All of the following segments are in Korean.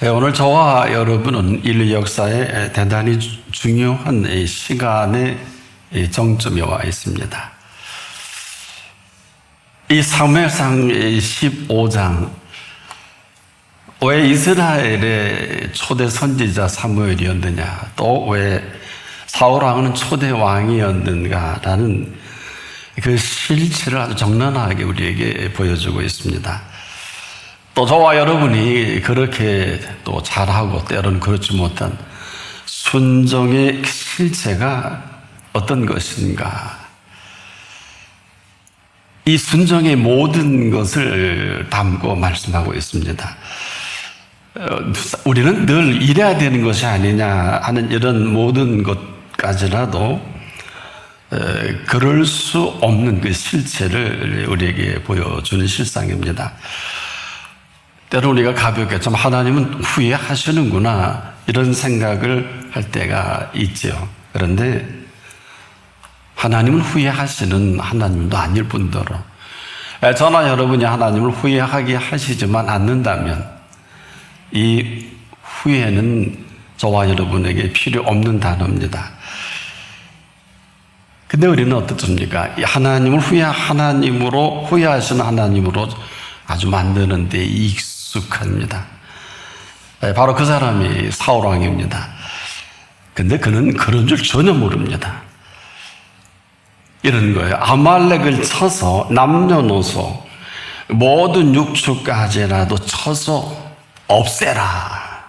오늘 저와 여러분은 인류 역사에 대단히 중요한 시간의 정점에 와 있습니다. 이 사무엘상 15장, 왜 이스라엘의 초대 선지자 사무엘이었느냐, 또 왜 사울왕은 초대 왕이었는가라는 그 실체를 아주 적나라하게 우리에게 보여주고 있습니다. 또 저와 여러분이 그렇게 또 잘하고 때로는 그렇지 못한 순종의 실체가 어떤 것인가, 이 순종의 모든 것을 담고 말씀하고 있습니다. 우리는 늘 이래야 되는 것이 아니냐 하는 이런 모든 것까지라도 그럴 수 없는 그 실체를 우리에게 보여주는 실상입니다. 때로 우리가 가볍게 좀 하나님은 후회하시는구나 이런 생각을 할 때가 있죠. 그런데 하나님은 후회하시는 하나님도 아닐 뿐더러 저나 여러분이 하나님을 후회하게 하시지만 않는다면 이 후회는 저와 여러분에게 필요 없는 단어입니다. 근데 우리는 어떻습니까? 하나님을 하나님으로 후회하시는 하나님으로 아주 만드는 데 익숙합니다. 바로 그 사람이 사울왕입니다. 근데 그는 그런 줄 전혀 모릅니다. 이런 거예요. 아말렉을 쳐서 남녀노소 모든 육축까지라도 쳐서 없애라.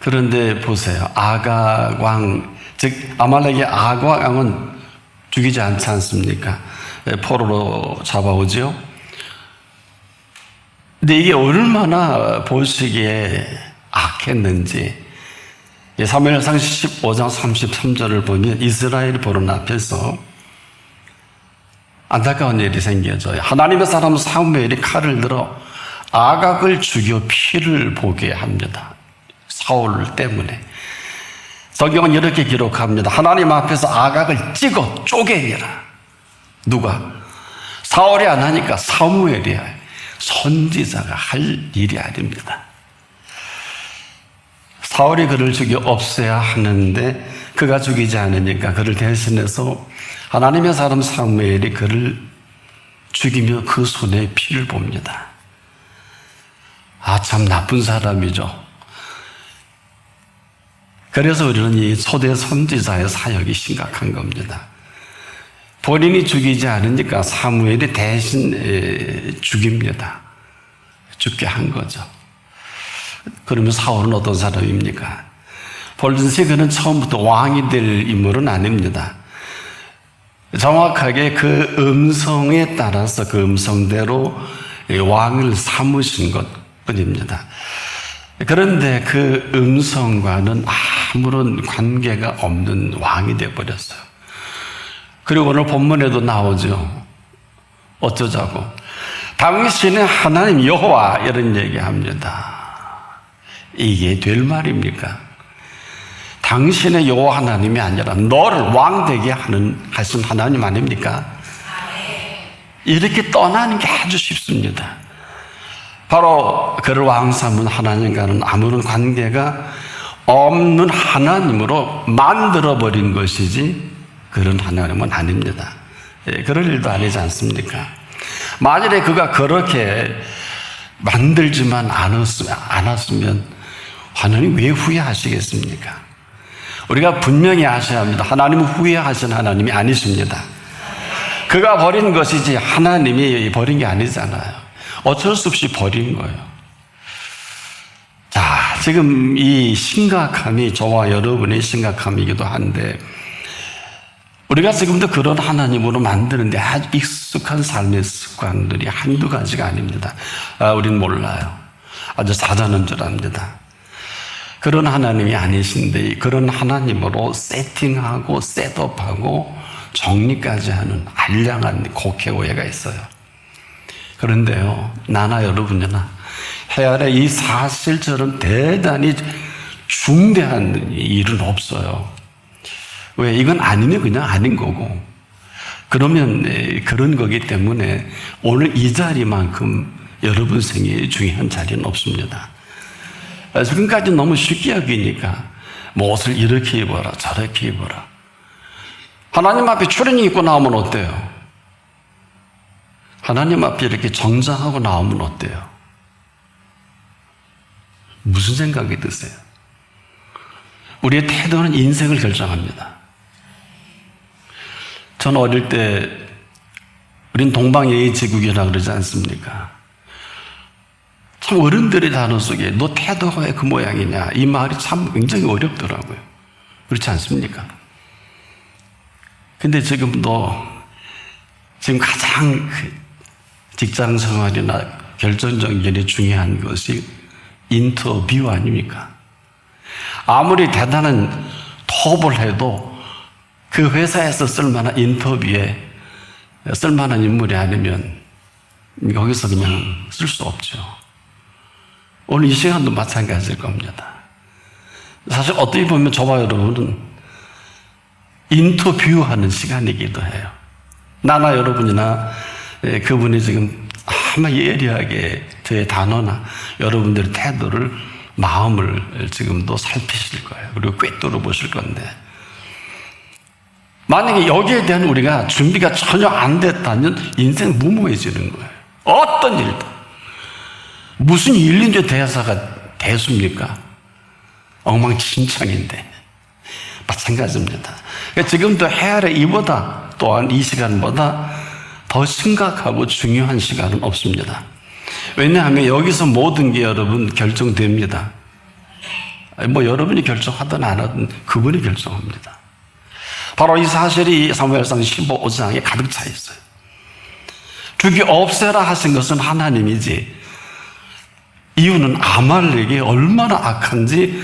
그런데 보세요. 아각왕, 즉 아말렉의 아각왕은 죽이지 않지 않습니까? 포로로 잡아오죠. 근데 이게 얼마나 보시기에 악했는지 사무엘상 15장 33절을 보면 이스라엘 보는 앞에서 안타까운 일이 생겨져요. 하나님의 사람 사무엘이 칼을 들어 아각을 죽여 피를 보게 합니다. 사울 때문에. 성경은 이렇게 기록합니다. 하나님 앞에서 아각을 찍어 쪼개니라. 누가? 사울이 안 하니까 사무엘이야. 선지자가 할 일이 아닙니다. 사울이 그를 죽여 없애야 하는데 그가 죽이지 않으니까 그를 대신해서 하나님의 사람 사무엘이 그를 죽이며 그 손에 피를 봅니다. 참 나쁜 사람이죠. 그래서 우리는 이 초대 선지자의 사역이 심각한 겁니다. 본인이 죽이지 않으니까 사무엘이 대신 죽입니다. 죽게 한 거죠. 그러면 사울은 어떤 사람입니까? 본래 그는 처음부터 왕이 될 인물은 아닙니다. 정확하게 그 음성에 따라서 그 음성대로 왕을 삼으신 것 뿐입니다. 그런데 그 음성과는 아무런 관계가 없는 왕이 되어버렸어요. 그리고 오늘 본문에도 나오죠. 어쩌자고? 당신의 하나님 여호와 이런 얘기합니다. 이게 될 말입니까? 당신의 여호와 하나님이 아니라 너를 왕 되게 하신 하나님 아닙니까? 이렇게 떠나는 게 아주 쉽습니다. 바로 그를 왕 삼은 하나님과는 아무런 관계가 없는 하나님으로 만들어버린 것이지 그런 하나님은 아닙니다. 그럴 일도 아니지 않습니까? 만일에 그가 그렇게 만들지만 않았으면 하나님 왜 후회하시겠습니까? 우리가 분명히 아셔야 합니다. 하나님은 후회하신 하나님이 아니십니다. 그가 버린 것이지 하나님이 버린 게 아니잖아요. 어쩔 수 없이 버린 거예요. 자, 지금 이 심각함이 저와 여러분의 심각함이기도 한데 우리가 지금도 그런 하나님으로 만드는데 아주 익숙한 삶의 습관들이 한두 가지가 아닙니다. 우린 몰라요. 아주 자자는 줄 압니다. 그런 하나님이 아니신데 그런 하나님으로 세팅하고 셋업하고 정리까지 하는 알량한 곡해오해가 있어요. 그런데요, 나나 여러분이나 해야 할 이 사실처럼 대단히 중대한 일은 없어요. 왜? 이건 아니면 그냥 아닌 거고, 그러면 그런 거기 때문에 오늘 이 자리만큼 여러분 생에 중요한 자리는 없습니다. 지금까지 너무 쉽게 여기니까 뭐 옷을 이렇게 입어라 저렇게 입어라. 하나님 앞에 추리닝 입고 나오면 어때요? 하나님 앞에 이렇게 정장하고 나오면 어때요? 무슨 생각이 드세요? 우리의 태도는 인생을 결정합니다. 저는 어릴 때 우린 동방예의지국이라고 그러지 않습니까? 참 어른들의 단어 속에 너 태도가 왜 그 모양이냐 이 말이 참 굉장히 어렵더라고요. 그렇지 않습니까? 근데 지금도 지금 가장 직장 생활이나 결정적인 일이 중요한 것이 인터뷰 아닙니까? 아무리 대단한 톱을 해도 그 회사에서 쓸만한 인터뷰에 쓸만한 인물이 아니면 거기서 그냥 쓸 수 없죠. 오늘 이 시간도 마찬가지일 겁니다. 사실 어떻게 보면 저와 여러분은 인터뷰하는 시간이기도 해요. 나나 여러분이나 그분이 지금 아마 예리하게 저의 단어나 여러분들의 태도를 마음을 지금도 살피실 거예요. 그리고 꿰뚫어 보실 건데 만약에 여기에 대한 우리가 준비가 전혀 안 됐다면 인생 무모해지는 거예요. 어떤 일도. 무슨 일인지 대사가 대수입니까? 엉망진창인데. 마찬가지입니다. 그러니까 지금도 해 아래 이보다 또한 이 시간보다 더 심각하고 중요한 시간은 없습니다. 왜냐하면 여기서 모든 게 여러분 결정됩니다. 뭐 여러분이 결정하든 안 하든 그분이 결정합니다. 바로 이 사실이 사무엘상 15장에 가득 차 있어요. 죽이 없애라 하신 것은 하나님이지 이유는 아말렉이 얼마나 악한지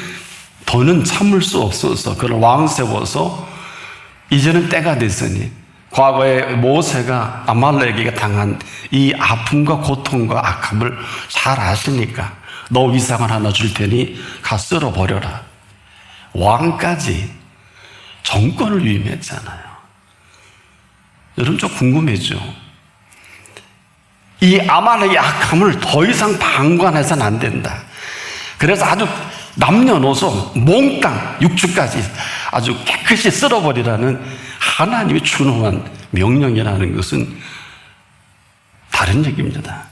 더는 참을 수 없어서 그를 왕 세워서 이제는 때가 됐으니 과거에 모세가 아말렉에게 당한 이 아픔과 고통과 악함을 잘 아시니까 너 위상을 하나 줄 테니 가 쓸어버려라. 왕까지 정권을 위임했잖아요. 여러분 좀 궁금해죠? 이 아말렉의 악함을 더 이상 방관해서는 안 된다. 그래서 아주 남녀노소 몽땅 육축까지 아주 깨끗이 쓸어버리라는 하나님의 준엄한 명령이라는 것은 다른 얘기입니다.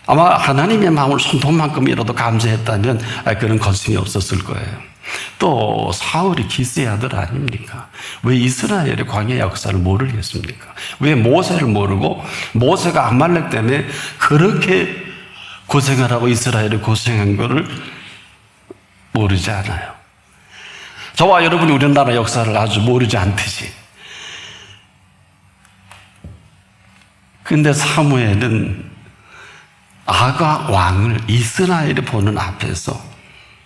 아마 하나님의 마음을 손톱만큼이라도 감사했다면 그런 거침이 없었을 거예요. 또 사울이 기스의 아들 아닙니까? 왜 이스라엘의 광야 역사를 모르겠습니까? 왜 모세를 모르고 모세가 아말렉 때문에 그렇게 고생을 하고 이스라엘이 고생한 것을 모르지 않아요. 저와 여러분이 우리나라 역사를 아주 모르지 않듯이. 근데 사무엘은 아가 왕을 이스라엘이 보는 앞에서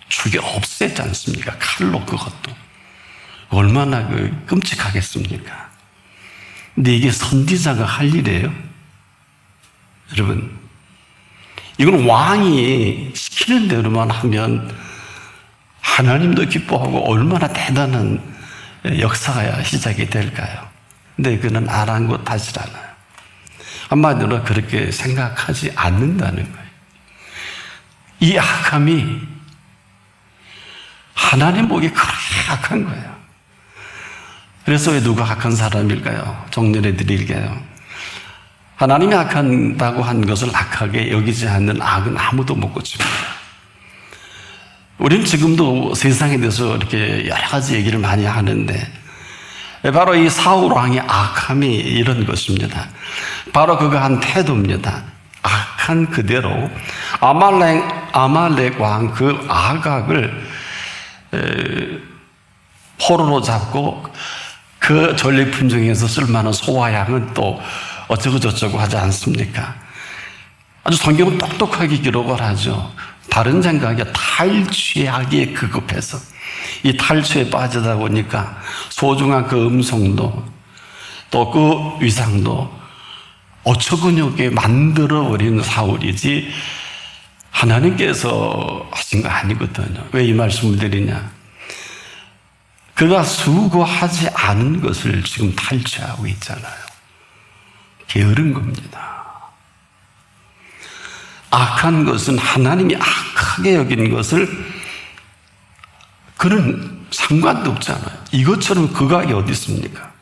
죽여 없앴지 않습니까? 칼로 그것도. 얼마나 끔찍하겠습니까? 근데 이게 선지자가 할 일이에요? 여러분, 이건 왕이 시키는 대로만 하면 하나님도 기뻐하고 얼마나 대단한 역사가 시작이 될까요? 근데 그는 아랑곳하지 않아요. 한마디로 그렇게 생각하지 않는다는 거예요. 이 악함이 하나님 보기에 그렇게 악한 거예요. 그래서 왜 누가 악한 사람일까요? 정리해 드릴게요. 하나님이 악한다고 한 것을 악하게 여기지 않는 악은 아무도 못 고칩니다. 우리는 지금도 세상에 대해서 이렇게 여러 가지 얘기를 많이 하는데 바로 이 사울 왕의 악함이 이런 것입니다. 바로 그가 한 태도입니다. 악한 그대로 아말렉 왕 그 아각을 포로로 잡고 그 전리품 중에서 쓸만한 소와 양은 또 어쩌고 저쩌고 하지 않습니까? 아주 성경은 똑똑하게 기록을 하죠. 다른 생각에 탈취하기에 급급해서 이 탈취에 빠지다 보니까 소중한 그 음성도 또 그 위상도 어처구니없게 만들어버린 사울이지 하나님께서 하신 거 아니거든요. 왜 이 말씀을 드리냐? 그가 수고하지 않은 것을 지금 탈취하고 있잖아요. 게으른 겁니다. 악한 것은 하나님이 악하다 악하게 여긴 것을 그는 상관도 없잖아요. 이것처럼 극악이 어디 있습니까?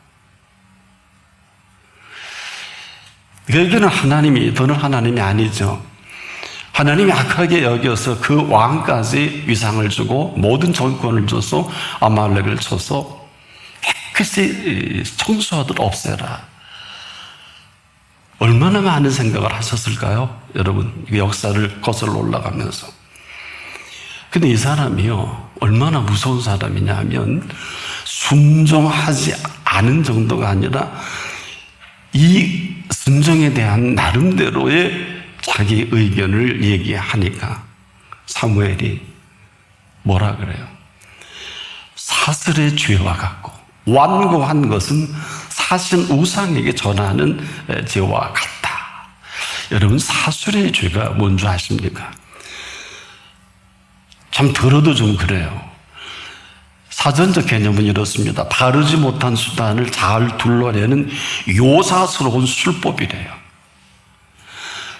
그에게는 하나님이, 더는 하나님이 아니죠. 하나님이 악하게 여겨서 그 왕까지 위상을 주고 모든 정권을 줘서 아말렉을 쳐서 깨끗이 청소하도록 없애라. 얼마나 많은 생각을 하셨을까요? 여러분, 역사를 거슬러 올라가면서. 근데 이 사람이요, 얼마나 무서운 사람이냐 하면 순종하지 않은 정도가 아니라 이 순종에 대한 나름대로의 자기 의견을 얘기하니까 사무엘이 뭐라 그래요? 사슬의 죄와 같고 완고한 것은 사신 우상에게 전하는 죄와 같다. 여러분, 사슬의 죄가 뭔지 아십니까? 참 들어도 좀 그래요. 사전적 개념은 이렇습니다. 바르지 못한 수단을 잘 둘러내는 요사스러운 술법이래요.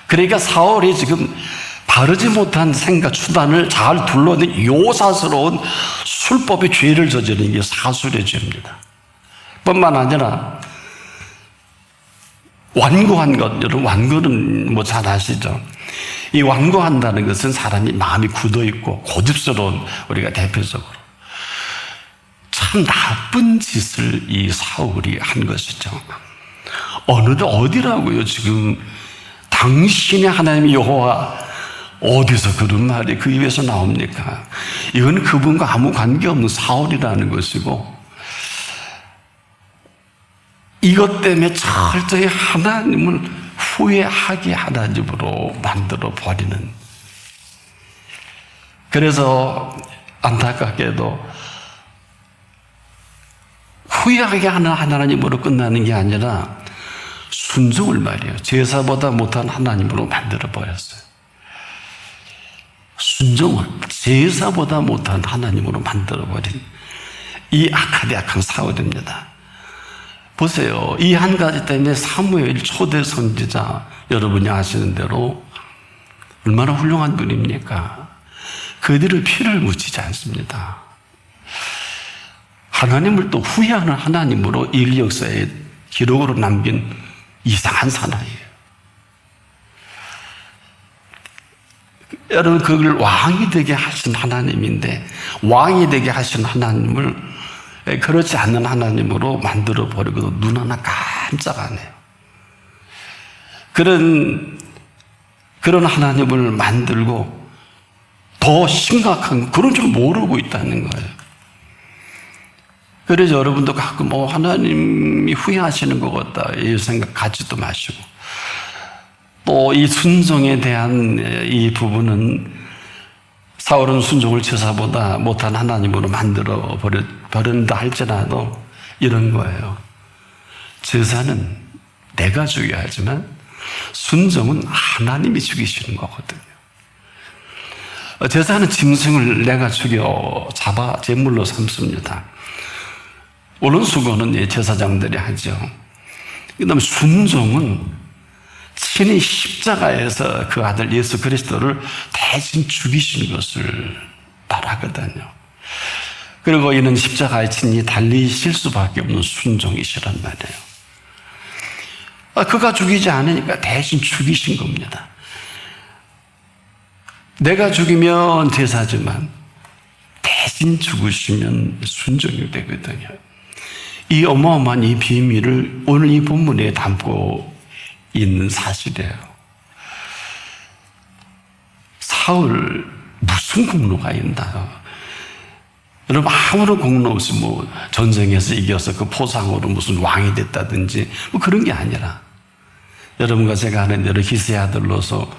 그러니까 사울이 지금 바르지 못한 생각, 수단을 잘 둘러낸 요사스러운 술법의 죄를 저지르는 게 사술의 죄입니다. 뿐만 아니라 완고한 것, 여러분 완고는 뭐 잘 아시죠? 이 완고한다는 것은 사람이 마음이 굳어있고 고집스러운, 우리가 대표적으로 참 나쁜 짓을 이 사울이 한 것이죠. 어디라고요? 지금 당신의 하나님 여호와, 어디서 그런 말이 그 입에서 나옵니까? 이건 그분과 아무 관계없는 사울이라는 것이고, 이것 때문에 철저히 하나님을 후회하게 하나님으로 만들어 버리는. 그래서 안타깝게도 후회하게 하는 하나님으로 끝나는 게 아니라 순종을 말이에요. 제사보다 못한 하나님으로 만들어 버렸어요. 순종을 제사보다 못한 하나님으로 만들어 버린 이 악한 사울입니다. 보세요. 이 한 가지 때문에 사무엘 초대 선지자, 여러분이 아시는 대로 얼마나 훌륭한 분입니까? 그들을 피를 묻히지 않습니다. 하나님을 또 후회하는 하나님으로 인류 역사에 기록으로 남긴 이상한 사나이예요. 여러분, 그걸 왕이 되게 하신 하나님인데, 왕이 되게 하신 하나님을 그렇지 않는 하나님으로 만들어 버리고 눈 하나 깜짝 안 해요. 그런 하나님을 만들고 더 심각한 그런 줄 모르고 있다는 거예요. 그래서 여러분도 가끔 하나님이 후회하시는 것 같다 이 생각 갖지도 마시고, 또 이 순종에 대한 이 부분은 사울은 순종을 제사보다 못한 하나님으로 만들어 버린다 할지라도 이런 거예요. 제사는 내가 죽여야지만 순종은 하나님이 죽이시는 거거든요. 제사는 짐승을 내가 죽여 잡아 제물로 삼습니다. 물론 수고는 제사장들이 하죠. 그 다음에 순종은 친히 십자가에서 그 아들 예수 그리스도를 대신 죽이신 것을 말하거든요. 그리고 이는 십자가에 친히 달리실 수밖에 없는 순종이시란 말이에요. 그가 죽이지 않으니까 대신 죽이신 겁니다. 내가 죽이면 제사지만 대신 죽으시면 순종이 되거든요. 이 어마어마한 이 비밀을 오늘 이 본문에 담고 있는 사실이에요. 사울 무슨 공로가 있나요? 여러분, 아무런 공로 없이 전쟁에서 이겨서 그 포상으로 무슨 왕이 됐다든지 그런 게 아니라, 여러분과 제가 아는 대로 기스의 아들로서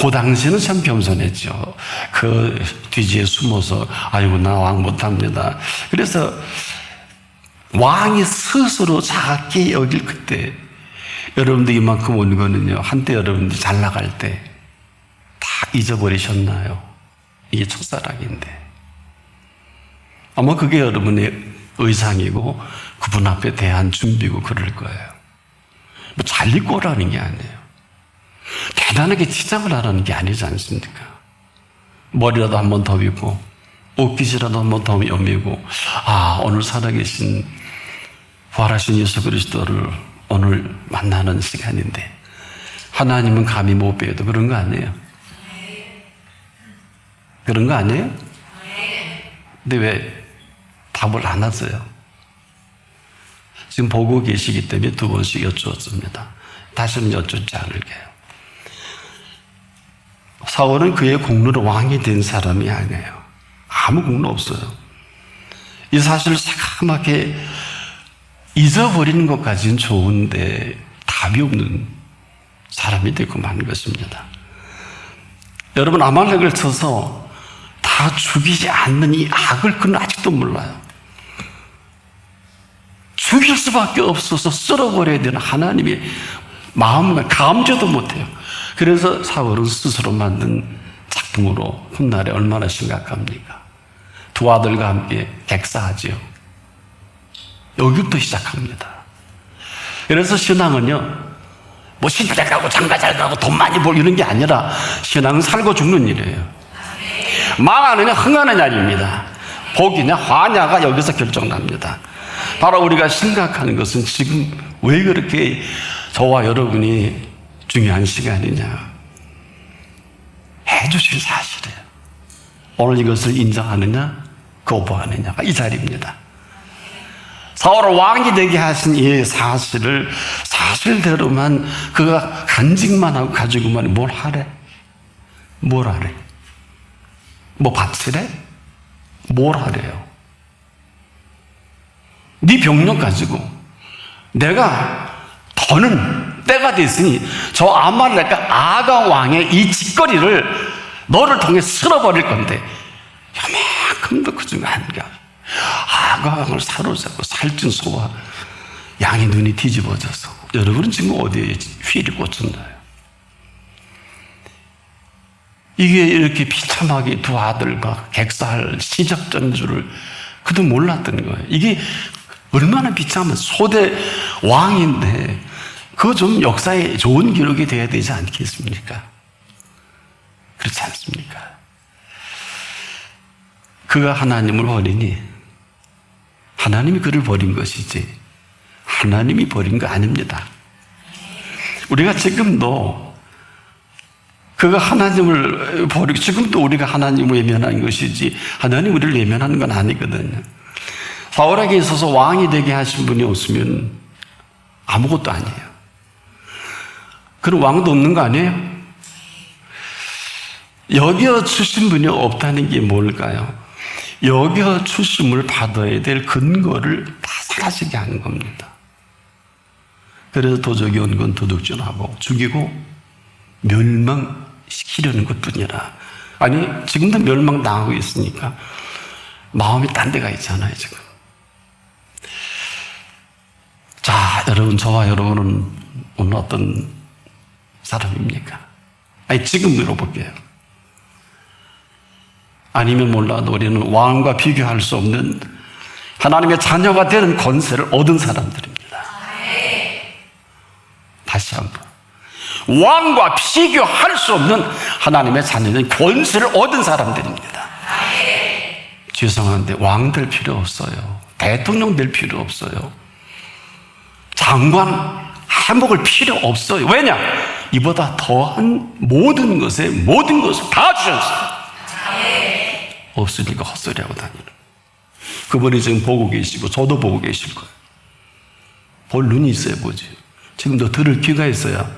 그 당시는 참 겸손했죠. 그 뒤지에 숨어서 아이고 나 왕 못합니다. 그래서 왕이 스스로 작게 여길 그때, 여러분들 이만큼 온 거는요, 한때 여러분들 잘 나갈 때 다 잊어버리셨나요? 이게 첫사랑인데. 아마 그게 여러분의 의상이고 그분 앞에 대한 준비고 그럴 거예요. 잘 입고 오라는 게 아니에요. 대단하게 치장을 하라는 게 아니지 않습니까? 머리라도 한 번 더 빗고 옷깃이라도 한 번 더 여미고 오늘 살아계신 부활하신 예수 그리스도를 오늘 만나는 시간인데 하나님은 감히 못 배워도 그런 거 아니에요? 그런 거 아니에요? 근데 왜 답을 안 하세요? 지금 보고 계시기 때문에 두 번씩 여쭈었습니다. 다시는 여쭙지 않을게요. 사울은 그의 공로로 왕이 된 사람이 아니에요. 아무 공로 없어요. 이 사실을 새까맣게 잊어버리는 것까지는 좋은데 답이 없는 사람이 되고 마는 것입니다. 여러분, 아말렉을 쳐서 다 죽이지 않는 이 악을 그는 아직도 몰라요. 죽일 수밖에 없어서 쓸어버려야 되는 하나님의 마음을 감지도 못해요. 그래서 사울은 스스로 만든 작품으로 훗날에 얼마나 심각합니까? 두 아들과 함께 객사하지요. 여기부터 시작합니다. 그래서 신앙은요, 뭐 신자 잘 가고 장가 잘 가고 돈 많이 벌 이런 게 아니라 신앙은 살고 죽는 일이에요. 망하느냐 흥하느냐 아닙니다. 복이냐 화냐가 여기서 결정납니다. 바로 우리가 생각하는 것은 지금 왜 그렇게 저와 여러분이 중요한 시간이냐, 해주신 사실이에요. 오늘 이것을 인정하느냐 거부하느냐가 이 자리입니다. 사울을 왕이 되게 하신 이 사실을 사실대로만 그가 간직만 하고 가지고만 뭘 하래? 뭘 하래? 뭐 바치래? 뭘 하래요? 네 병력 가지고 내가 더는 때가 됐으니 저 아말렉과 아가 왕의 이 짓거리를 너를 통해 쓸어버릴 건데 요만큼도 그중에 한가 아가 왕을 사로잡고 살찐 소와 양의 눈이 뒤집어져서 여러분은 지금 어디에 휘를 꽂혔나요? 이게 이렇게 비참하게 두 아들과 객사할 시작된 줄을 그도 몰랐던 거예요. 이게 얼마나 비참한 소대 왕인데 그거 좀 역사에 좋은 기록이 돼야 되지 않겠습니까? 그렇지 않습니까? 그가 하나님을 버리니 하나님이 그를 버린 것이지 하나님이 버린 거 아닙니다. 우리가 지금도 그가 하나님을 버리고 지금도 우리가 하나님을 외면한 것이지 하나님 우리를 외면하는 건 아니거든요. 사울에게 있어서 왕이 되게 하신 분이 없으면 아무것도 아니에요. 그럼 왕도 없는 거 아니에요? 여겨 주신 분이 없다는 게 뭘까요? 여겨 주심을 받아야 될 근거를 다 사라지게 하는 겁니다. 그래서 도적이 온 건 도둑질하고 죽이고 멸망시키려는 것뿐이라. 아니 지금도 멸망당하고 있으니까 마음이 딴 데가 있잖아요 지금. 자, 여러분, 저와 여러분은 오늘 어떤 사람입니까? 아니 지금 물어볼게요. 아니면 몰라도 우리는 왕과 비교할 수 없는 하나님의 자녀가 되는 권세를 얻은 사람들입니다. 다시 한번, 왕과 비교할 수 없는 하나님의 자녀는 권세를 얻은 사람들입니다. 죄송한데 왕 될 필요 없어요. 대통령 될 필요 없어요. 장관 해먹을 필요 없어요. 왜냐? 이보다 더한 모든 것을 다 주셨어요. 없으니까 헛소리하고 다니는. 그분이 지금 보고 계시고 저도 보고 계실 거예요. 볼 눈이 있어야 보지. 지금도 들을 귀가 있어야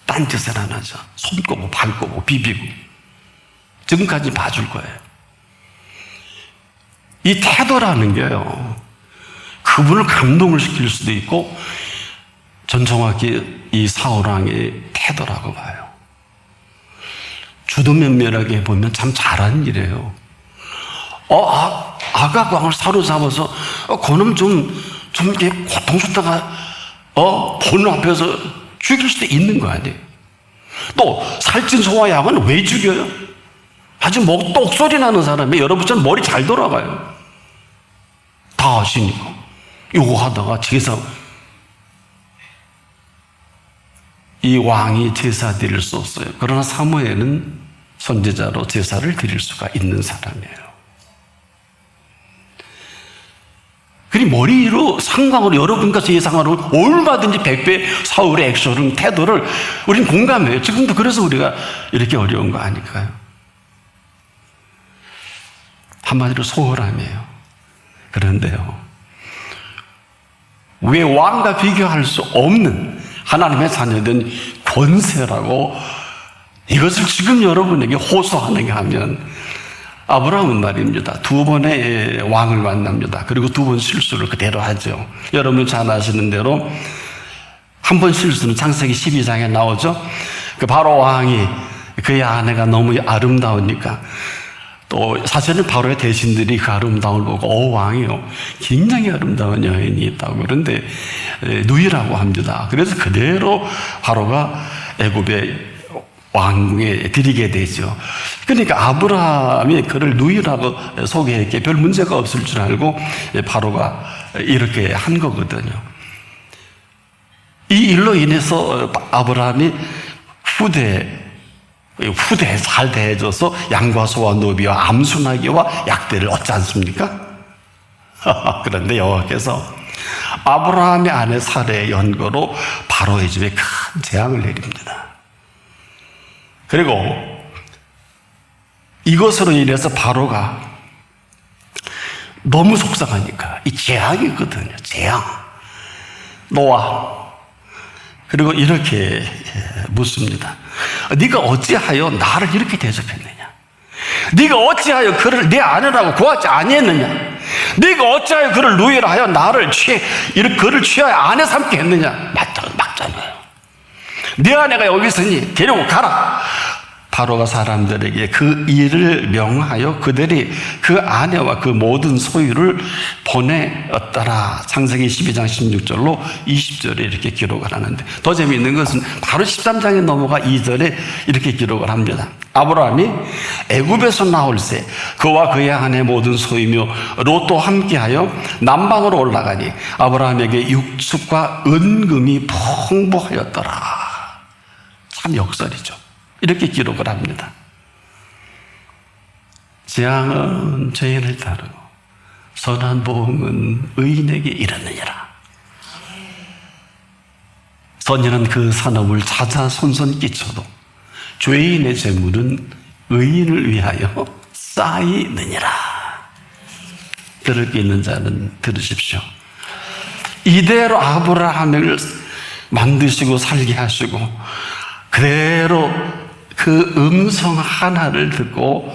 딴짓을 안 하죠. 손 꼽고 발 꼽고 비비고 지금까지 봐줄 거예요. 이 태도라는 게요, 그분을 감동을 시킬 수도 있고 전 정확히 이 사울왕의 태도라고 봐요. 주도면밀하게 보면 참 잘한 일이에요. 아각 왕을 사로잡아서 그놈 좀 이렇게 고통 줬다가 보는 앞에서 죽일 수도 있는 거 아니에요. 또 살찐 소와 양은 왜 죽여요? 아주 똑소리 나는 사람이 여러분처럼 머리 잘 돌아가요. 다 아시니까. 요거 하다가 제사, 이 왕이 제사 드릴 수 없어요. 그러나 사무엘은 선지자로 제사를 드릴 수가 있는 사람이에요. 그리 머리로 상강으로 여러분과 제 예상으로 얼마든지 100배 사울의 액션은 태도를 우린 공감해요. 지금도 그래서 우리가 이렇게 어려운 거 아닐까요? 한마디로 소홀함이에요. 그런데요, 왜 왕과 비교할 수 없는 하나님의 자녀된 권세라고 이것을 지금 여러분에게 호소하는가 하면, 아브라함은 말입니다, 2번의 왕을 만납니다. 그리고 2번 실수를 그대로 하죠. 여러분 잘 아시는 대로 한 번 실수는 창세기 12장에 나오죠. 그 바로 왕이 그의 아내가 너무 아름다우니까, 또 사실은 바로의 대신들이 그 아름다움을 보고 왕이요, 굉장히 아름다운 여인이 있다고, 그런데 누이라고 합니다. 그래서 그대로 바로가 애굽의 왕궁에 드리게 되죠. 그러니까 아브라함이 그를 누이라고 소개했기에 별 문제가 없을 줄 알고 바로가 이렇게 한 거거든요. 이 일로 인해서 아브라함이 후대에 잘 대해줘서 양과 소와 노비와 암순아기와 약대를 얻지 않습니까? 그런데 여호와께서 아브라함의 아내 사레의 연고로 바로의 집에 큰 재앙을 내립니다. 그리고 이것으로 인해서 바로가 너무 속상하니까, 이 재앙이거든요, 재앙. 노아. 그리고 이렇게 묻습니다. 네가 어찌하여 나를 이렇게 대접했느냐? 네가 어찌하여 그를 내 아내라고 구하지 아니했느냐? 네가 어찌하여 그를 누이라 하여 그를 취하여 아내 삼게 했느냐? 맞잖아요. 네 아내가 여기 있으니 데리고 가라. 바로가 사람들에게 그 일을 명하여 그들이 그 아내와 그 모든 소유를 보내었더라. 창세기 12장 16절로 20절에 이렇게 기록을 하는데, 더 재미있는 것은 바로 13장에 넘어가 2절에 이렇게 기록을 합니다. 아브라함이 애굽에서 나올새 그와 그의 아내 모든 소유며 롯도 함께하여 남방으로 올라가니 아브라함에게 육축과 은금이 풍부하였더라. 참 역설이죠. 이렇게 기록을 합니다. 재앙은 죄인을 따르고 선한 보응은 의인에게 이르느니라. 선인은 그 산업을 자자손손 끼쳐도 죄인의 재물은 의인을 위하여 쌓이느니라. 들을 게 있는 자는 들으십시오. 이대로 아브라함을 만드시고 살게 하시고 그대로 그 음성 하나를 듣고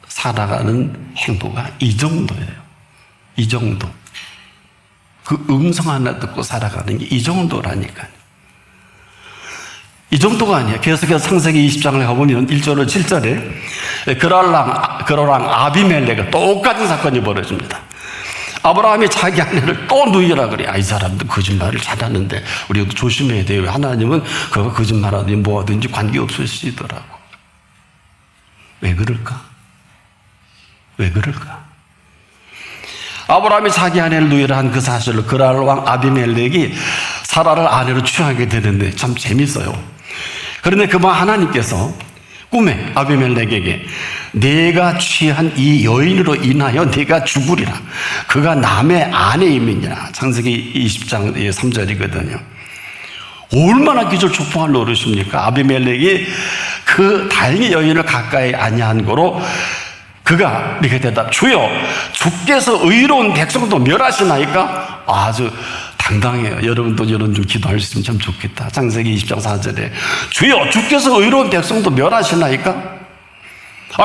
살아가는 행보가 이 정도예요. 이 정도. 그 음성 하나 듣고 살아가는 게 이 정도라니까요. 이 정도가 아니에요. 계속해서 창세기 20장을 가보면 1절로 7절에 그러랑 아비멜렉과 똑같은 사건이 벌어집니다. 아브라함이 자기 아내를 또 누이라 그래. 이 사람도 거짓말을 잘하는데 우리도 조심해야 돼요. 하나님은 그가 거짓말하든지 뭐하든지 관계없으시더라고. 왜 그럴까? 왜 그럴까? 아브라함이 자기 아내를 누이라 한 그 사실을 그랄 왕 아비멜렉이 사라를 아내로 취하게 되는데 참 재밌어요. 그런데 그만 하나님께서 꿈에 아비멜렉에게 내가 취한 이 여인으로 인하여 네가 죽으리라. 그가 남의 아내임이니라. 창세기 20장 3절이거든요. 얼마나 기절초풍할 노릇입니까? 아비멜렉이 그 다행히 여인을 가까이 아니한 거로 그가 이렇게 대답, 주여 주께서 의로운 백성도 멸하시나이까? 아주 당당해요. 여러분도 이런 좀 기도할 수 있으면 참 좋겠다. 창세기 20장 4절에 주여 주께서 의로운 백성도 멸하시나이까?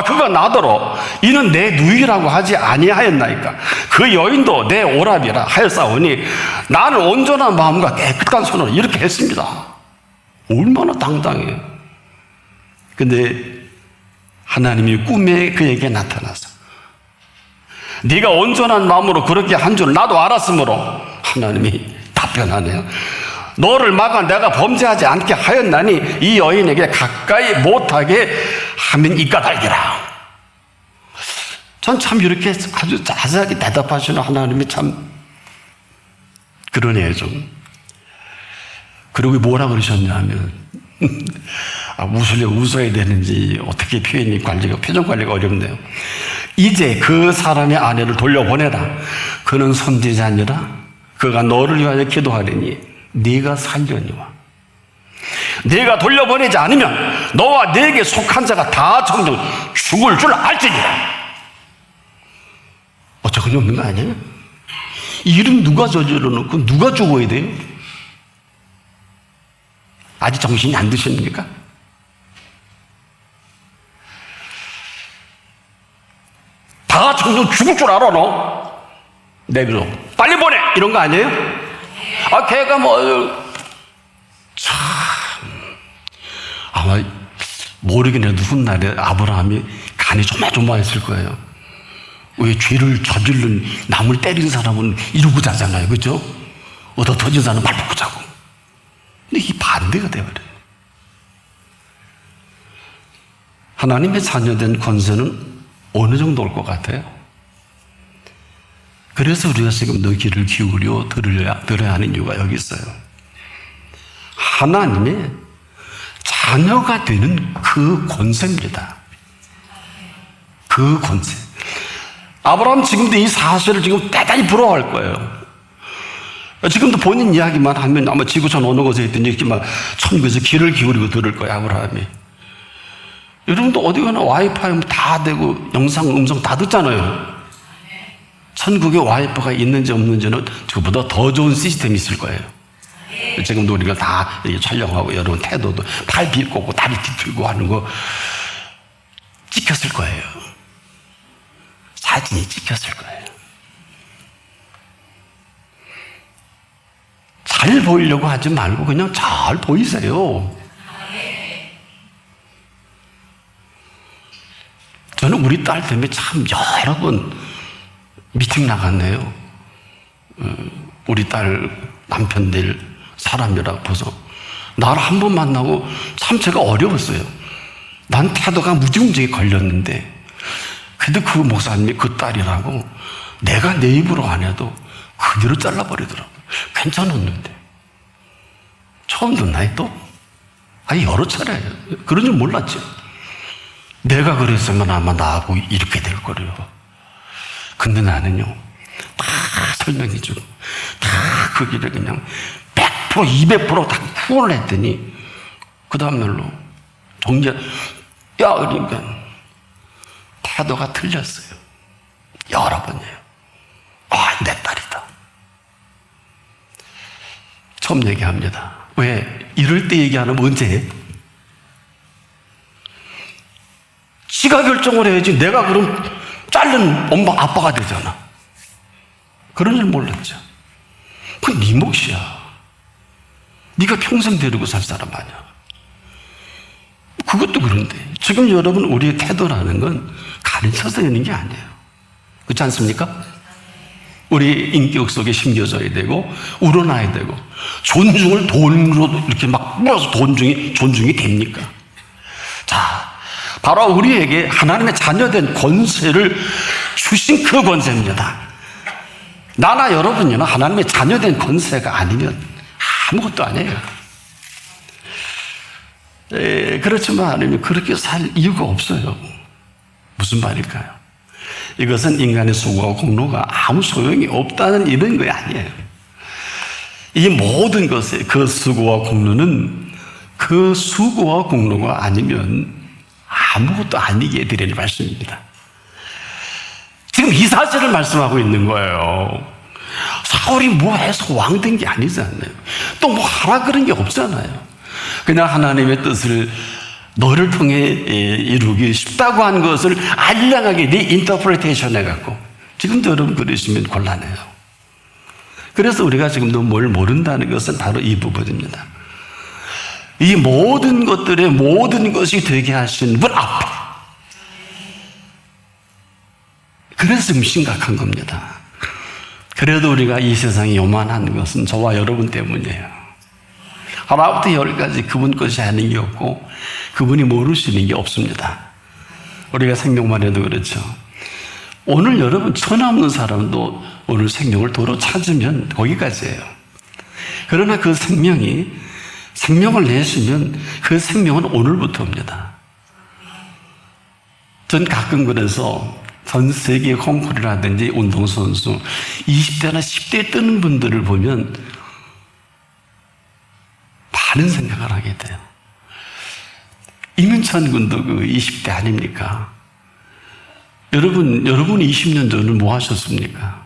그가 나더러 이는 내 누이라고 하지 아니하였나이까? 그 여인도 내 오랍이라 하였사오니 나는 온전한 마음과 깨끗한 손으로 이렇게 했습니다. 얼마나 당당해요. 근데 하나님이 꿈에 그에게 나타나서 네가 온전한 마음으로 그렇게 한 줄 나도 알았으므로, 하나님이 답변하네요. 너를 막아 내가 범죄하지 않게 하였나니 이 여인에게 가까이 못하게 하면 이까닭이라. 전 참 이렇게 아주 자세하게 대답하시는 하나님이 참 그러네요 좀. 그리고 뭐라 그러셨냐면 웃어야 되는지 어떻게 표정 관리가 어렵네요. 이제 그 사람의 아내를 돌려보내라. 그는 선지자니라. 그가 너를 위하여 기도하리니 네가 살려니와. 네가 돌려보내지 않으면 너와 네게 속한 자가 다 정녕 죽을 줄 알지니라. 어처구니 없는 거 아니에요? 이 일은 누가 저질러 놓고 누가 죽어야 돼요? 아직 정신이 안 드십니까? 다 정녕 죽을 줄 알아 너? 내비로 빨리 보내 이런 거 아니에요? 걔가 참 아마 모르긴 해도 훗날에 아브라함이 간이 조마조마했을 거예요. 왜 죄를 저지른 남을 때린 사람은 이러고 자잖아요, 그렇죠? 얻어 터진 사람은 발 뻗고 자고. 근데 이게 반대가 되어버려요. 하나님의 자녀된 권세는 어느 정도 올 것 같아요? 그래서 우리가 지금 너 귀를 기울여 들어야 하는 이유가 여기 있어요. 하나님의 자녀가 되는 그 권세입니다. 그 권세. 아브라함 지금도 이 사실을 지금 대단히 부러워할 거예요. 지금도 본인 이야기만 하면 아마 지구촌 어느 곳에 있든지 이렇게 막 천국에서 귀를 기울이고 들을 거예요, 아브라함이. 여러분도 어디 가나 와이파이 다 되고 영상, 음성 다 듣잖아요. 천국에 와이파이가 있는지 없는지는 그보다 더 좋은 시스템이 있을 거예요. 지금도 우리가 다 촬영하고 여러분 태도도 팔 비꼬고 다리 뒤틀고 하는 거 찍혔을 거예요. 사진이 찍혔을 거예요. 잘 보이려고 하지 말고 그냥 잘 보이세요. 저는 우리 딸 때문에 참 여러 번 미팅 나갔네요. 우리 딸 남편들 사람이라고 봐서 나를 한 번 만나고 참 제가 어려웠어요. 난 태도가 무지무지하게 걸렸는데 근데 그 목사님이 그 딸이라고 내가 내 입으로 안 해도 그대로 잘라버리더라고요. 괜찮았는데 처음 듣나요 또? 아니 여러 차례 그런 줄 몰랐죠. 내가 그랬으면 아마 나하고 이렇게 될 거래요. 근데 나는요 다 설명해주고 다 그 길을 그냥 100% 200% 다 후원을 했더니 그 다음날로 그러니까 태도가 틀렸어요. 여러 번이에요. 내 딸이다. 처음 얘기합니다. 왜? 이럴 때 얘기하면 언제 해? 지가 결정을 해야지 내가 그럼 자른 엄마 아빠가 되잖아. 그런 줄 몰랐죠. 그건 네 몫이야. 네가 평생 데리고 살 사람 아니야. 그것도 그런데 지금 여러분 우리의 태도라는 건 가르쳐서 있는 게 아니에요. 그렇지 않습니까? 우리 인격 속에 심겨져야 되고 우러나야 되고 존중을 돈으로 이렇게 막 모아서 존중이 됩니까? 자, 바로 우리에게 하나님의 자녀된 권세를 주신 그 권세입니다. 나나 여러분이나 하나님의 자녀된 권세가 아니면 아무것도 아니에요. 그렇지만 아니면 그렇게 살 이유가 없어요. 무슨 말일까요? 이것은 인간의 수고와 공로가 아무 소용이 없다는 이런 거 아니에요. 이 모든 것에 그 수고와 공로는 그 수고와 공로가 아니면 아무것도 아니게 되려는 말씀입니다. 지금 이 사실을 말씀하고 있는 거예요. 사울이 뭐 해서 왕 된 게 아니잖아요. 또 뭐 하라 그런 게 없잖아요. 그냥 하나님의 뜻을 너를 통해 이루기 쉽다고 한 것을 알량하게 네 인터프리테이션 해갖고 지금도 여러분 그러시면 곤란해요. 그래서 우리가 지금도 뭘 모른다는 것은 바로 이 부분입니다. 이 모든 것들의 모든 것이 되게 하신 분 앞에. 그래서 지금 심각한 겁니다. 그래도 우리가 이 세상에 요만한 것은 저와 여러분 때문이에요. 하나부터 열까지 그분 것이 아닌 게 없고 그분이 모르시는 게 없습니다. 우리가 생명만 해도 그렇죠. 오늘 여러분 천하 없는 사람도 오늘 생명을 도로 찾으면 거기까지예요. 그러나 그 생명이 생명을 내시면 그 생명은 오늘부터입니다. 전 가끔 그래서 전 세계 콩쿠르라든지 운동선수 20대나 10대에 뜨는 분들을 보면 많은 생각을 하게 돼요. 이민찬 군도 그 20대 아닙니까? 여러분이 20년 전에 뭐 하셨습니까?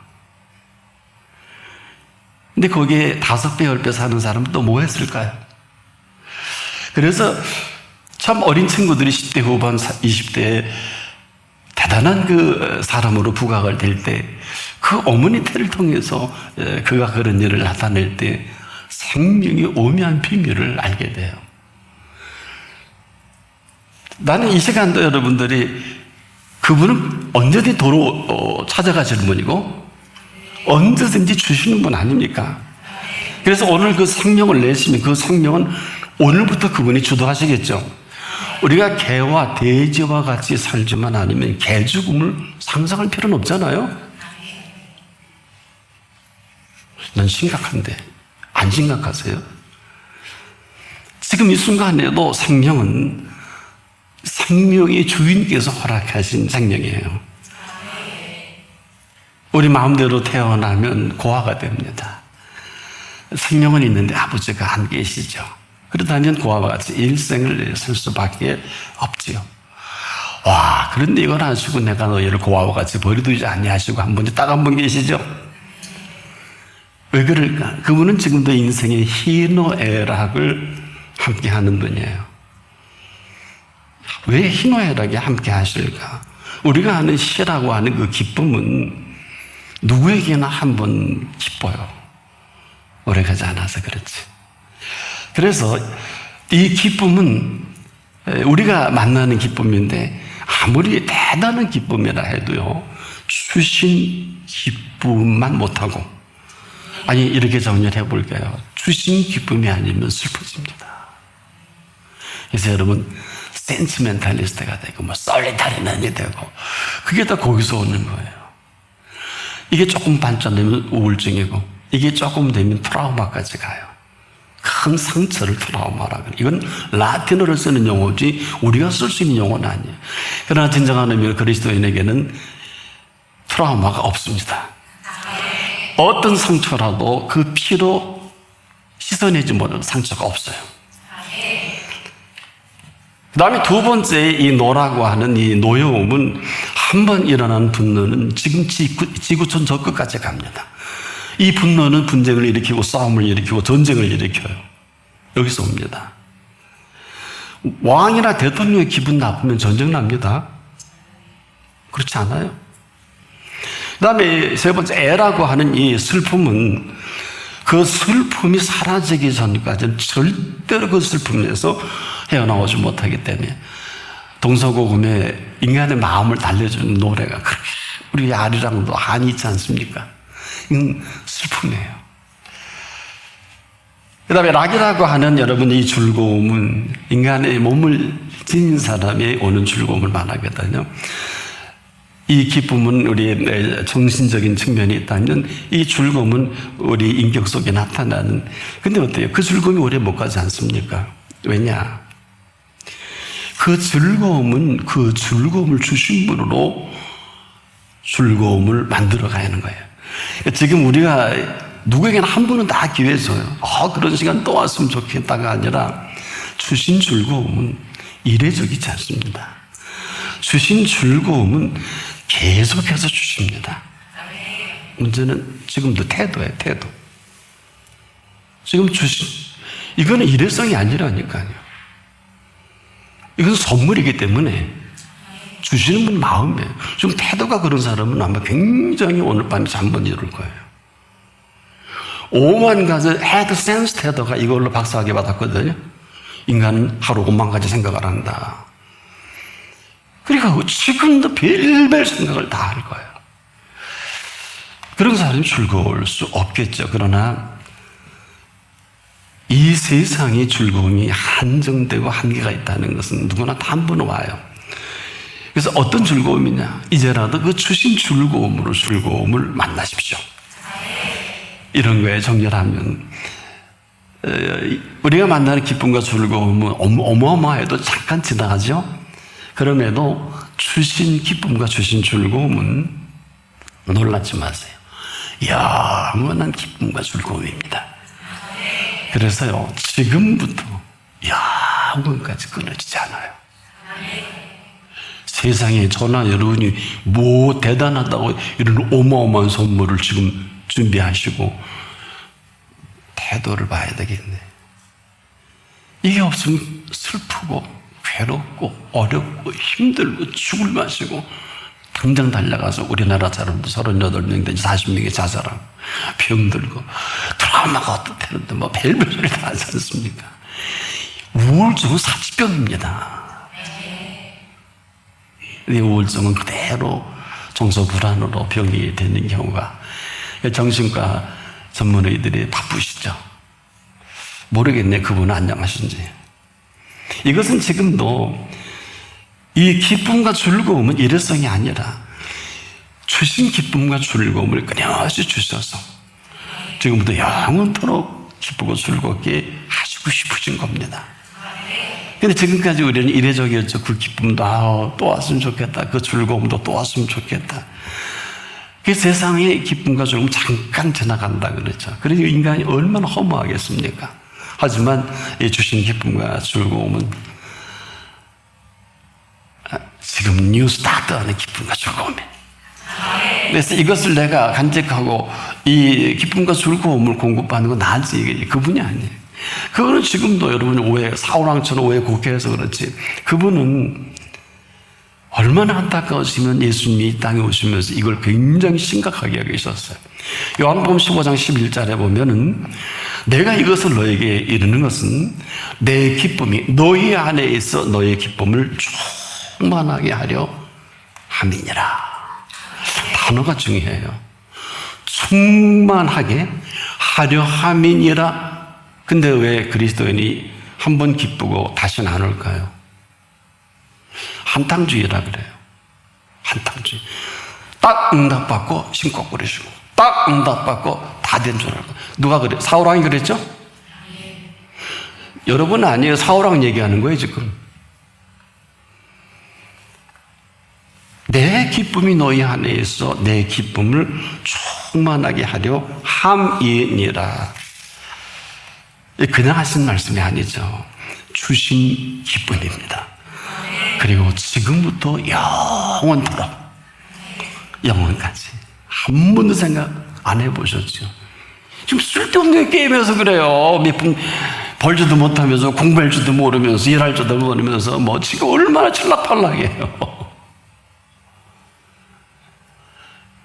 근데 거기에 5배, 10배 사는 사람은 또 뭐 했을까요? 그래서 참 어린 친구들이 10대 후반, 20대에 대단한 그 사람으로 부각을 될 때, 그 어머니 태를 통해서 그가 그런 일을 나타낼 때 생명의 오묘한 비밀을 알게 돼요. 나는 이 시간도 여러분들이 그분은 언제든지 도로 찾아가시는 분이고 언제든지 주시는 분 아닙니까? 그래서 오늘 그 생명을 내시면 그 생명은 오늘부터 그분이 주도하시겠죠. 우리가 개와 돼지와 같이 살지만 않으면 개 죽음을 상상할 필요는 없잖아요. 난 심각한데 안 심각하세요? 지금 이 순간에도 생명은 생명의 주인께서 허락하신 생명이에요. 우리 마음대로 태어나면 고아가 됩니다. 생명은 있는데 아버지가 안 계시죠. 그러다면 고아와 같이 일생을 살 수밖에 없지요. 와, 그런데 이걸 하시고 내가 너희를 고아와 같이 버려두지 않냐 하시고 한 분이 딱 한 분 계시죠. 왜 그럴까? 그분은 지금도 인생의 희노애락을 함께 하는 분이에요. 왜 희노애락이 함께 하실까? 우리가 아는 시라고 하는 그 기쁨은 누구에게나 한 번 기뻐요. 오래가지 않아서 그렇지. 그래서 이 기쁨은 우리가 만나는 기쁨인데 아무리 대단한 기쁨이라 해도요, 주신 기쁨만 못하고, 아니 이렇게 정리해 볼게요. 주신 기쁨이 아니면 슬퍼집니다. 그래서 여러분 센티멘탈리스트가 되고 뭐 솔리타리남이 되고 그게 다 거기서 오는 거예요. 이게 조금 반전되면 우울증이고 이게 조금 되면 트라우마까지 가요. 큰 상처를 트라우마라 그래요. 이건 라틴어를 쓰는 용어지 우리가 쓸 수 있는 용어는 아니에요. 그러나 진정한 의미로 그리스도인에게는 트라우마가 없습니다. 어떤 상처라도 그 피로 씻어내지 못하는 상처가 없어요. 그 다음에 두 번째 이 노라고 하는 이 노여움은 한 번 일어난 분노는 지금 지구촌 저 끝까지 갑니다. 이 분노는 분쟁을 일으키고 싸움을 일으키고 전쟁을 일으켜요. 여기서 옵니다. 왕이나 대통령의 기분 나쁘면 전쟁 납니다. 그렇지 않아요? 그 다음에 세 번째 애라고 하는 이 슬픔은 그 슬픔이 사라지기 전까지는 절대로 그 슬픔에서 헤어나오지 못하기 때문에 동서고금에 인간의 마음을 달래주는 노래가 그렇게 우리 아리랑도 한이 있지 않습니까? 이건 슬픔이에요. 그 다음에 락이라고 하는 여러분 이 즐거움은 인간의 몸을 지닌 사람이 오는 즐거움을 말하거든요. 이 기쁨은 우리의 정신적인 측면이 있다면 이 즐거움은 우리 인격 속에 나타나는. 근데 어때요? 그 즐거움이 오래 못 가지 않습니까? 왜냐? 그 즐거움은 그 즐거움을 주신 분으로 즐거움을 만들어 가야 하는 거예요. 지금 우리가 누구에게나 한 분은 다 기회 줘요. 그런 시간 또 왔으면 좋겠다가 아니라 주신 즐거움은 이례적이지 않습니다. 주신 즐거움은 계속해서 주십니다. 문제는 지금도 태도예요, 태도. 지금 이거는 일회성이 아니라니까요. 이건 선물이기 때문에 주시는 분 마음이에요. 지금 태도가 그런 사람은 아마 굉장히 오늘 밤에 잠 못 이룰 거예요. 5만 가지 헤드 센스 태도가 이걸로 박사학위 받았거든요. 인간은 하루 5만 가지 생각을 한다. 그러니까 지금도 별별 생각을 다 할 거예요. 그런 사람이 즐거울 수 없겠죠. 그러나 이 세상의 즐거움이 한정되고 한계가 있다는 것은 누구나 다 한 번은 와요. 그래서 어떤 즐거움이냐? 이제라도 그 주신 즐거움으로 즐거움을 만나십시오. 이런 거에 정렬하면 우리가 만나는 기쁨과 즐거움은 어마어마해도 잠깐 지나가죠. 그럼에도 주신 기쁨과 주신 즐거움은 놀라지 마세요. 영원한 기쁨과 즐거움입니다. 그래서요, 지금부터 영원까지 끊어지지 않아요. 세상에 저나 여러분이 뭐 대단하다고 이런 어마어마한 선물을 지금 준비하시고 태도를 봐야 되겠네. 이게 없으면 슬프고 괴롭고 어렵고 힘들고 죽을 맛이고 당장 달려가서 우리나라 사람들 38명 되지 40명이 자살하고 병들고 트라우마가 어떻다는데 뭐 별별 소리 다 하지 않습니까? 우울증은 사치병입니다. 이 우울증은 그대로 정서불안으로 병이 되는 경우가, 정신과 전문의들이 바쁘시죠. 모르겠네, 그분은 안녕하신지. 이것은 지금도 이 기쁨과 즐거움은 일회성이 아니라 주신 기쁨과 즐거움을 끊임없이 주셔서 지금부터 영원토록 기쁘고 즐겁게 하시고 싶으신 겁니다. 근데 지금까지 우리는 이례적이었죠. 그 기쁨도 또 왔으면 좋겠다. 그 즐거움도 또 왔으면 좋겠다. 그 세상의 기쁨과 즐거움 잠깐 지나간다 그랬죠. 그래서 인간이 얼마나 허무하겠습니까? 하지만 이 주신 기쁨과 즐거움은 지금 뉴 스타트하는 기쁨과 즐거움이에요. 그래서 이것을 내가 간직하고 이 기쁨과 즐거움을 공급하는 건 나지, 그분이 아니에요. 그거는 지금도 여러분이 사울왕처럼 오해 국회에서 그렇지, 그분은 얼마나 안타까우시면 예수님이 이 땅에 오시면서 이걸 굉장히 심각하게 여기셨어요. 요한복음 15장 11절에 보면은 내가 이것을 너에게 이르는 것은 내 기쁨이 너희 안에 있어 너의 기쁨을 충만하게 하려 함이니라. 단어가 중요해요. 충만하게 하려 함이니라. 근데 왜 그리스도인이 한 번 기쁘고 다시는 안 올까요? 한탕주의라 그래요. 한탕주의. 딱 응답받고 심꺽거리시고, 딱 응답받고 다 된 줄 알고. 누가 그래? 사울왕이 그랬죠? 여러분은 아니에요. 사울왕 얘기하는 거예요, 지금. 내 기쁨이 너희 안에 있어 내 기쁨을 충만하게 하려 함이니라. 그냥 하신 말씀이 아니죠. 주신 기쁨입니다. 그리고 지금부터 영원토록, 영원까지. 한 번도 생각 안 해보셨죠? 지금 쓸데없는 게임에서 그래요. 몇 분 벌지도 못하면서 공부할 줄도 모르면서 일할 줄도 모르면서 뭐 지금 얼마나 칠락팔락해요.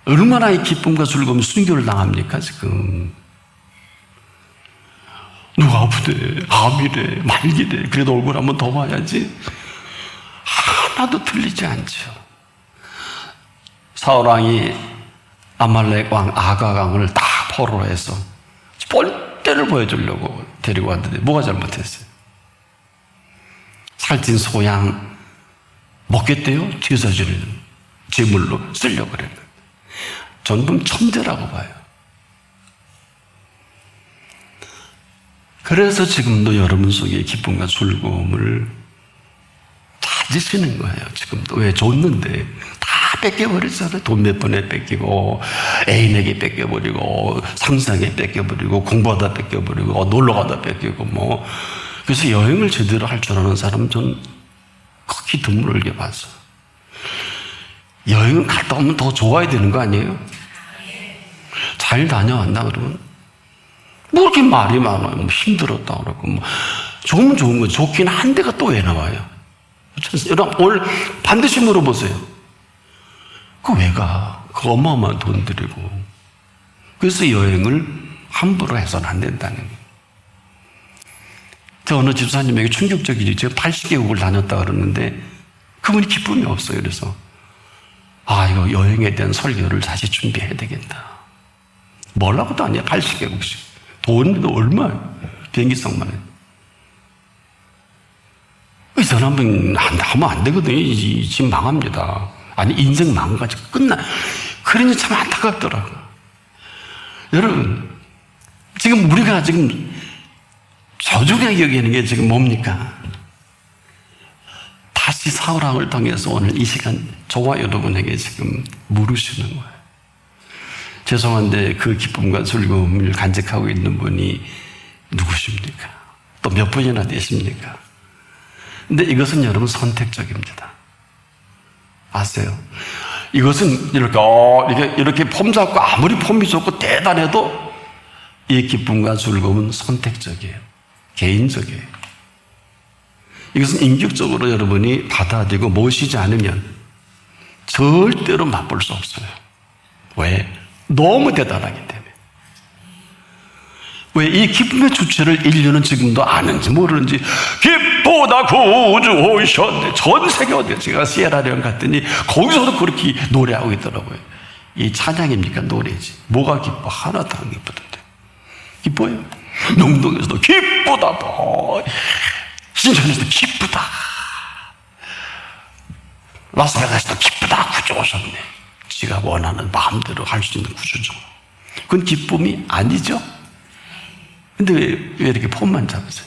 얼마나 이 기쁨과 즐거움 순교를 당합니까 지금. 누가 아프대, 암이래, 말기래, 그래도 얼굴 한번 더 봐야지. 하나도 틀리지 않죠. 사울왕이 아말렉 왕 아가강을 다 포로해서 뻘대를 보여주려고 데리고 왔는데 뭐가 잘못했어요? 살찐 소양 먹겠대요? 뒤서지는 제물로 쓰려고 그래요. 전부 천재라고 봐요. 그래서 지금도 여러분 속에 기쁨과 즐거움을 찾으시는 거예요. 지금도. 왜 줬는데 다 뺏겨버렸잖아요. 돈 몇 번에 뺏기고, 애인에게 뺏겨버리고, 상사에게 뺏겨버리고, 공부하다 뺏겨버리고, 놀러가다 뺏기고, 뭐. 그래서 여행을 제대로 할 줄 아는 사람은 전 극히 드물게 봤어요. 여행을 갔다 오면 더 좋아야 되는 거 아니에요? 잘 다녀왔나, 그러면? 뭐 이렇게 말이 많아요. 뭐 힘들었다 그러고, 뭐. 좋으면 좋은 거, 좋긴 한데가 또 왜 나와요? 여러분, 오늘 반드시 물어보세요. 그 왜 가? 그 어마어마한 돈 들이고. 그래서 여행을 함부로 해서는 안 된다는 거예요. 저 어느 집사님에게 충격적이지. 제가 80개국을 다녔다 그러는데, 그분이 기쁨이 없어요. 그래서, 이거 여행에 대한 설교를 다시 준비해야 되겠다. 뭐라고도 아니야, 80개국씩. 돈도 얼마예요? 비행기석만 해. 이 사람은 하면 안 되거든요. 지금 망합니다. 아니, 인생 망가지고 끝나. 그러니 참 안타깝더라고요. 여러분, 지금 우리가 지금 소중하게 여기는 게 지금 뭡니까? 다시 사울왕을 통해서 오늘 이 시간 저와 여러분에게 지금 물으시는 거예요. 죄송한데 그 기쁨과 즐거움을 간직하고 있는 분이 누구십니까? 또 몇 분이나 되십니까? 근데 이것은 여러분 선택적입니다. 아세요? 이것은 이렇게 폼 잡고 아무리 폼이 좋고 대단해도 이 기쁨과 즐거움은 선택적이에요. 개인적이에요. 이것은 인격적으로 여러분이 받아들이고 모시지 않으면 절대로 맛볼 수 없어요. 왜? 너무 대단하기 때문에. 왜? 이 기쁨의 주체를 인류는 지금도 아는지 모르는지 기쁘다 구주 오셨네. 전 세계 어디에 제가 시에라레온 갔더니 거기서도 그렇게 노래하고 있더라고요. 이 찬양입니까? 노래지. 뭐가 기뻐? 하나도 안 기쁘던데. 기뻐요. 명동에서도 기쁘다. 신천에서도 기쁘다. 라스베가스도 기쁘다. 구주 오셨네. 지가 원하는 마음대로 할 수 있는 구주죠. 그건 기쁨이 아니죠. 근데 왜 이렇게 폼만 잡으세요?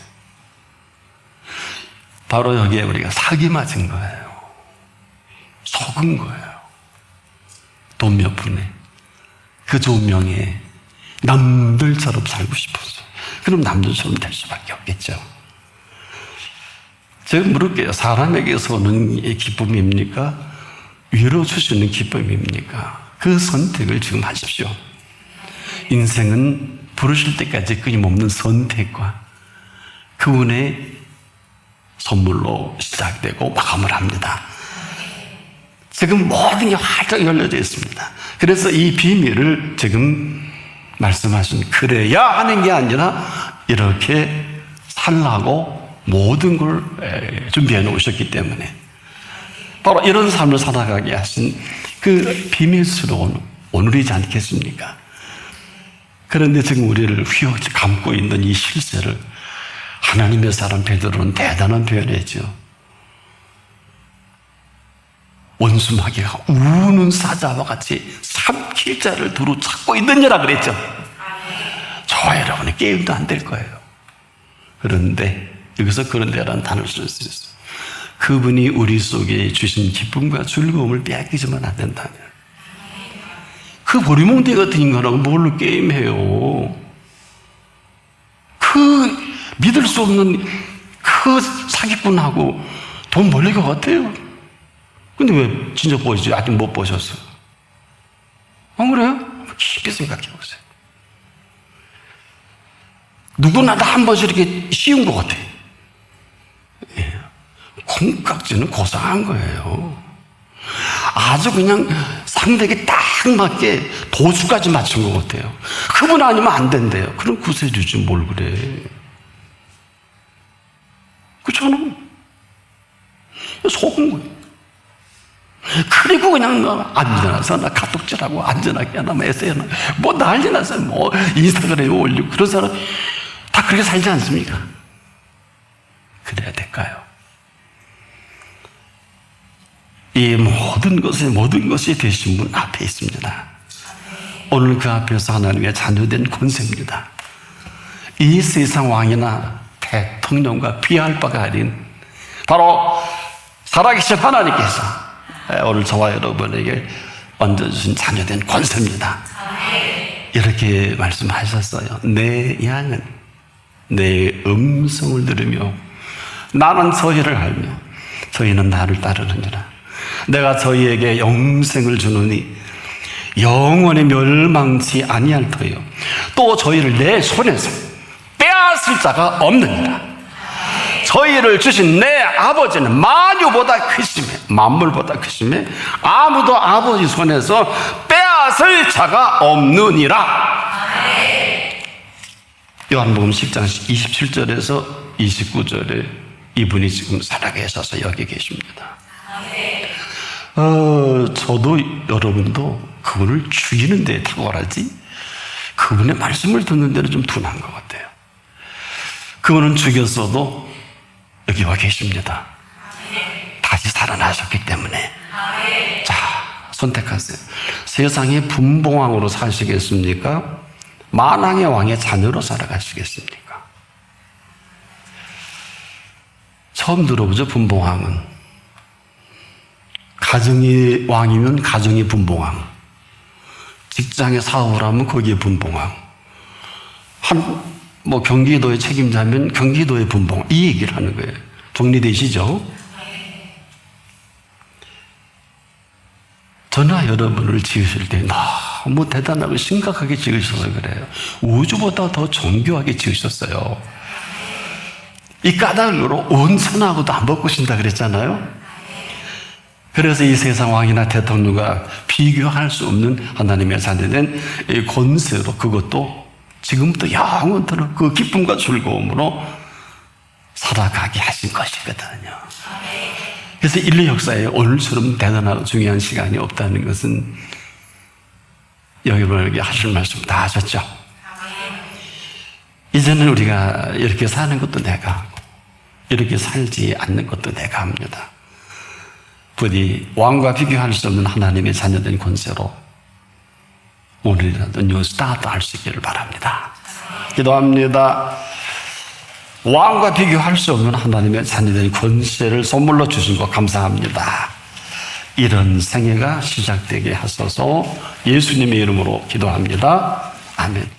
바로 여기에 우리가 사기 맞은 거예요. 속은 거예요. 돈 몇 푼에 그 좋은 명예에 남들처럼 살고 싶어서. 그럼 남들처럼 될 수밖에 없겠죠. 제가 물을게요. 사람에게서 오는 기쁨입니까? 위로 주시는 기쁨입니까? 그 선택을 지금 하십시오. 인생은 부르실 때까지 끊임없는 선택과 그분의 선물로 시작되고 마감을 합니다. 지금 모든 게 활짝 열려져 있습니다. 그래서 이 비밀을 지금 말씀하신 그래야 하는 게 아니라 이렇게 살라고 모든 걸 준비해 놓으셨기 때문에 바로 이런 삶을 살아가게 하신 그 비밀스러운 오늘이지 않겠습니까? 그런데 지금 우리를 휘어지 감고 있는 이 실세를 하나님의 사람 베드로는 대단한 표현이죠. 원수마귀가 우는 사자와 같이 삼킬 자를 두루 찾고 있느니라 그랬죠. 저와 여러분의 게임도 안 될 거예요. 그런데 여기서 그런데라는 단어를 쓸 수 있어요. 그분이 우리 속에 주신 기쁨과 즐거움을 빼앗기지만 안 된다면 그 보리몽대 같은 인간하고 뭘로 게임해요? 그 믿을 수 없는 그 사기꾼하고 돈 벌릴 것 같아요. 근데 왜 진짜 보시지? 아직 못 보셨어요. 안 그래요? 깊게 생각해 보세요. 누구나 다 한 번씩 이렇게 씌운 것 같아요. 예. 콩깍지는 고상한 거예요. 아주 그냥 상대에게 딱 맞게 도수까지 맞춘 것 같아요. 그분 아니면 안 된대요. 그럼 구세주지 뭘 그래. 그렇잖아. 속은 거예요. 그리고 그냥 앉아나서 나 카톡질하고 앉아나게 하나 에세이나 뭐 난리 났어요. 뭐 인스타그램에 올리고 그런 사람 다 그렇게 살지 않습니까? 그래야 될까요? 이 모든 것이 되신 분 앞에 있습니다. 오늘 그 앞에서 하나님의 자녀된 권세입니다. 이 세상 왕이나 대통령과 비할 바가 아닌 바로 살아계신 하나님께서 오늘 저와 여러분에게 얹어주신 자녀된 권세입니다. 이렇게 말씀하셨어요. 내 양은 내 음성을 들으며 나는 저희를 알며 저희는 나를 따르느니라. 내가 저희에게 영생을 주노니 영원히 멸망치 아니할 터요. 또 저희를 내 손에서 빼앗을 자가 없느니라. 저희를 주신 내 아버지는 만유보다 크심에 만물보다 크심에 아무도 아버지 손에서 빼앗을 자가 없느니라. 요한복음 10장 27절에서 29절에 이분이 지금 살아계셔서 여기 계십니다. 저도 여러분도 그분을 죽이는 데 탁월하지 그분의 말씀을 듣는 데는 좀 둔한 것 같아요. 그분은 죽였어도 여기 와 계십니다. 다시 살아나셨기 때문에. 자, 선택하세요. 세상의 분봉왕으로 사시겠습니까? 만왕의 왕의 자녀로 살아가시겠습니까? 처음 들어보죠, 분봉왕은. 가정이 왕이면 가정이 분봉왕. 직장에 사업을 하면 거기에 분봉왕. 경기도의 책임자면 경기도의 분봉왕. 이 얘기를 하는 거예요. 정리되시죠? 저나 여러분을 지으실 때 너무 대단하고 심각하게 지으셔서 그래요. 우주보다 더 정교하게 지으셨어요. 이 까닭으로 온천하고도 안 바꾸신다 그랬잖아요. 그래서 이 세상 왕이나 대통령과 비교할 수 없는 하나님의 자녀된 이 권세로, 그것도 지금부터 영원토록 그 기쁨과 즐거움으로 살아가게 하신 것이거든요. 그래서 인류 역사에 오늘처럼 대단하고 중요한 시간이 없다는 것은 여러분에게 하실 말씀 다 하셨죠. 이제는 우리가 이렇게 사는 것도 내가 하고 이렇게 살지 않는 것도 내가 합니다. 부디 왕과 비교할 수 없는 하나님의 자녀된 권세로 오늘이라도 뉴 스타트 할 수 있기를 바랍니다. 기도합니다. 왕과 비교할 수 없는 하나님의 자녀된 권세를 선물로 주신 것 감사합니다. 이런 생애가 시작되게 하소서. 예수님의 이름으로 기도합니다. 아멘.